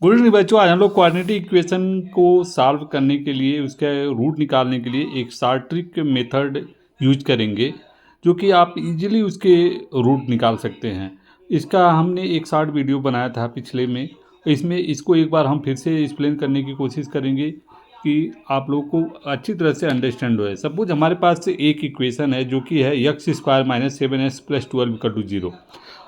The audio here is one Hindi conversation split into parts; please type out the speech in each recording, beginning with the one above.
गुड इवनिंग बच्चों, आज हम लोग क्वाड्रेटिक इक्वेशन को सॉल्व करने के लिए उसका रूट निकालने के लिए एक शॉर्ट ट्रिक मेथड यूज करेंगे जो कि आप इजीली उसके रूट निकाल सकते हैं। इसका हमने एक शॉर्ट वीडियो बनाया था पिछले में। इसमें इसको एक बार हम फिर से एक्सप्लेन करने की कोशिश करेंगे कि आप लोग को अच्छी तरह से अंडरस्टैंड हो। सपोज हमारे पास से एक इक्वेशन है जो कि है x² - 7s + 12 = 0।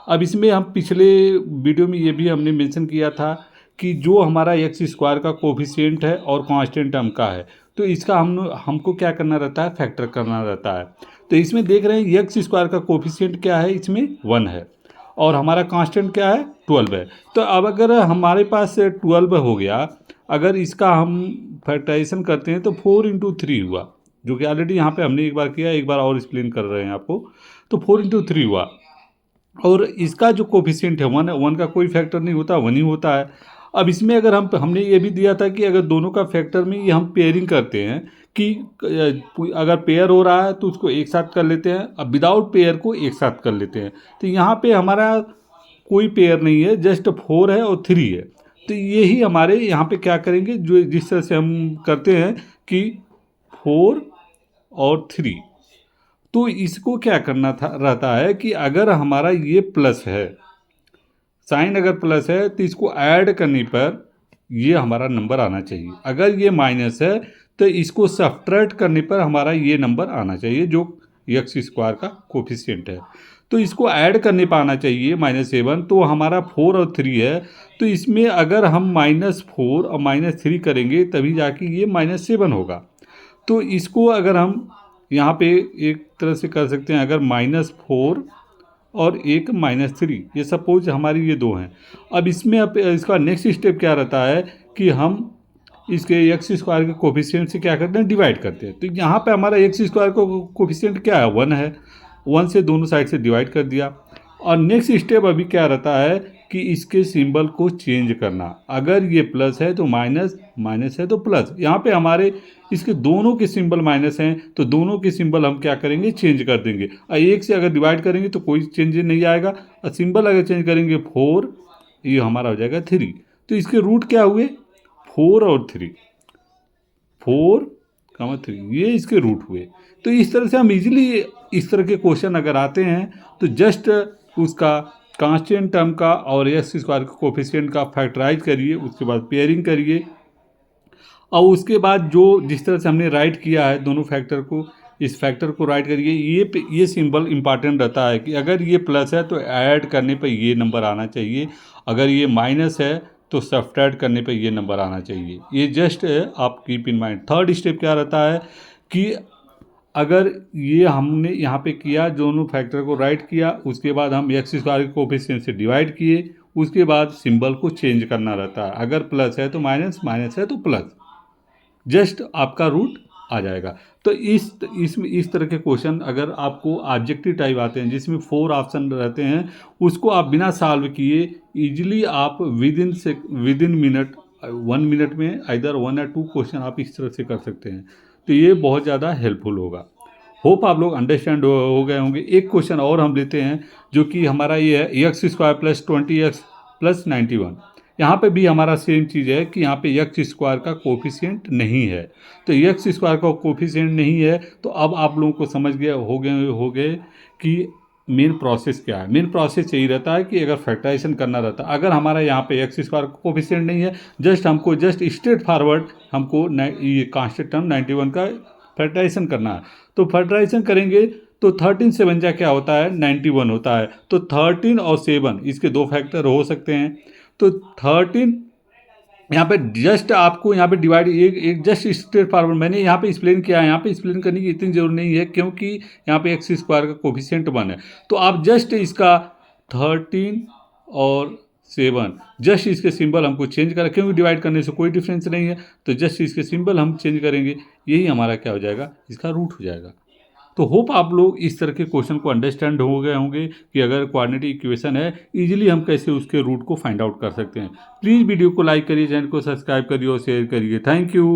अब इसमें हम पिछले वीडियो में ये भी हमने मेंशन किया था कि जो हमारा x² का कोफिशिएंट है और कांस्टेंट टर्म का है, तो इसका हमको क्या करना रहता है, फैक्टर करना रहता है। तो इसमें देख रहे हैं x² का कोफिशिएंट क्या है, इसमें 1 है और हमारा कांस्टेंट क्या है, 12 है। तो अब अगर हमारे पास 12 हो गया, अगर इसका हम फैक्टराइजेशन करते हैं तो 4 × 3 हुआ, जो कि ऑलरेडी यहाँ पे हमने एक बार किया, एक बार और एक्सप्लेन कर रहे हैं आपको। तो 4 × 3 हुआ और इसका जो कोफिशिएंट है 1 है, 1 का कोई फैक्टर नहीं होता, 1 ही होता है। अब इसमें अगर हमने ये भी दिया था कि अगर दोनों का फैक्टर में ये हम पेयरिंग करते हैं कि अगर पेयर हो रहा है तो उसको एक साथ कर लेते हैं, अब विदाउट पेयर को एक साथ कर लेते हैं। तो यहाँ पे हमारा कोई पेयर नहीं है, जस्ट 4 है और 3 है। तो यही हमारे यहाँ पे क्या करेंगे, जो जिस तरह से हम करते हैं कि 4 और 3, तो इसको क्या करना था रहता है कि अगर हमारा ये प्लस है, साइन अगर प्लस है तो इसको ऐड करने पर ये हमारा नंबर आना चाहिए। अगर ये माइनस है तो इसको सब्ट्रैक्ट करने पर हमारा ये नंबर आना चाहिए जो x² का कोफिशिएंट है। तो इसको ऐड करने पर आना चाहिए -7। तो हमारा 4 और 3 है, तो इसमें अगर हम -4 और -3 करेंगे तभी जाके ये -7 होगा। तो इसको अगर हम यहाँ पे एक तरह से कर सकते हैं, अगर -4 और एक -3, ये सपोज हमारी ये दो हैं। अब इसमें अब इसका नेक्स्ट स्टेप क्या रहता है कि हम इसके x² के कोफिशिएंट से क्या करते हैं, डिवाइड करते हैं। तो यहाँ पे हमारा x² का कोफिशिएंट क्या है, 1 है, 1 से दोनों साइड से डिवाइड कर दिया। और नेक्स्ट स्टेप अभी क्या रहता है कि इसके सिंबल को चेंज करना। अगर ये प्लस है तो माइनस, माइनस है तो प्लस। यहाँ पे हमारे इसके दोनों के सिंबल माइनस हैं, तो दोनों के सिंबल हम क्या करेंगे, चेंज कर देंगे। और एक से अगर डिवाइड करेंगे तो कोई चेंज नहीं आएगा, और सिंबल अगर चेंज करेंगे 4, ये हमारा हो जाएगा 3। तो इसके रूट क्या हुए, 4 और 3, 4, 3, ये इसके रूट हुए। तो इस तरह से हम इजीली इस तरह के क्वेश्चन अगर आते हैं तो जस्ट उसका कांस्टेंट टर्म का और x² के कोफिशिएंट का फैक्टराइज करिए, उसके बाद पेयरिंग करिए, और उसके बाद जो जिस तरह से हमने राइट किया है दोनों फैक्टर को, इस फैक्टर को राइट करिए। ये सिंबल इंपॉर्टेंट रहता है कि अगर ये प्लस है तो ऐड करने पर ये नंबर आना चाहिए, अगर ये माइनस है तो सब्ट्रैक्ट करने पे ये नंबर आना चाहिए। ये जस्ट आप keep in mind. Third step क्या रहता है कि अगर ये हमने यहाँ पे किया, दोनों फैक्टर को राइट किया, उसके बाद हम x² के कोफिशिएंट से डिवाइड किए, उसके बाद सिंबल को चेंज करना रहता है। अगर प्लस है तो माइनस, माइनस है तो प्लस, जस्ट आपका रूट आ जाएगा। तो इस तरह के क्वेश्चन अगर आपको ऑब्जेक्टिव टाइप आते हैं जिसमें 4 ऑप्शन रहते हैं, उसको आप बिना सॉल्व किए इजीली आप विद इन मिनट, 1 मिनट में आइदर 1 या 2 क्वेश्चन आप इस तरह से कर सकते हैं। तो ये बहुत ज़्यादा हेल्पफुल होगा। होप आप लोग अंडरस्टैंड हो गए होंगे। एक क्वेश्चन और हम लेते हैं जो कि हमारा ये है x² + 20x + 91। यहाँ पे भी हमारा सेम चीज़ है कि यहाँ पे x² का कोफिशिएंट नहीं है। तो x² का कोफिशिएंट नहीं है, तो अब आप लोगों को समझ हो गए कि मेन प्रोसेस क्या है। मेन प्रोसेस यही रहता है कि अगर फैक्टराइजेशन करना रहता है, अगर हमारा यहाँ पे x² का कोफिशिएंट नहीं है, हमको स्ट्रेट फॉरवर्ड हमको ये कांस्टेंट टर्म 91 का फैक्टराइजेशन करना है। तो फैक्टराइजेशन करेंगे तो 13 से 7 क्या होता है, 91 होता है। तो 13 और 7 इसके दो फैक्टर हो सकते हैं। तो 13 यहाँ पे जस्ट आपको यहाँ पे डिवाइड एक जस्ट स्ट्रेट फॉरवर्ड मैंने यहाँ पे एक्सप्लेन किया है। यहाँ पे एक्सप्लेन करने की इतनी जरूरत नहीं है क्योंकि यहाँ पे x² का कोफिशिएंट 1 है। तो आप जस्ट इसका 13 और 7 जस्ट इसके सिंबल हमको चेंज करें, क्योंकि डिवाइड करने से कोई डिफरेंस नहीं है, तो जस्ट इसके सिंबल हम चेंज करेंगे, यही हमारा क्या हो जाएगा, इसका रूट हो जाएगा। तो होप आप लोग इस तरह के क्वेश्चन को अंडरस्टैंड हो गए होंगे कि अगर क्वाड्रेटिक इक्वेशन है इजीली हम कैसे उसके रूट को फाइंड आउट कर सकते हैं। प्लीज़ वीडियो को लाइक करिए, चैनल को सब्सक्राइब करिए और शेयर करिए। Thank you.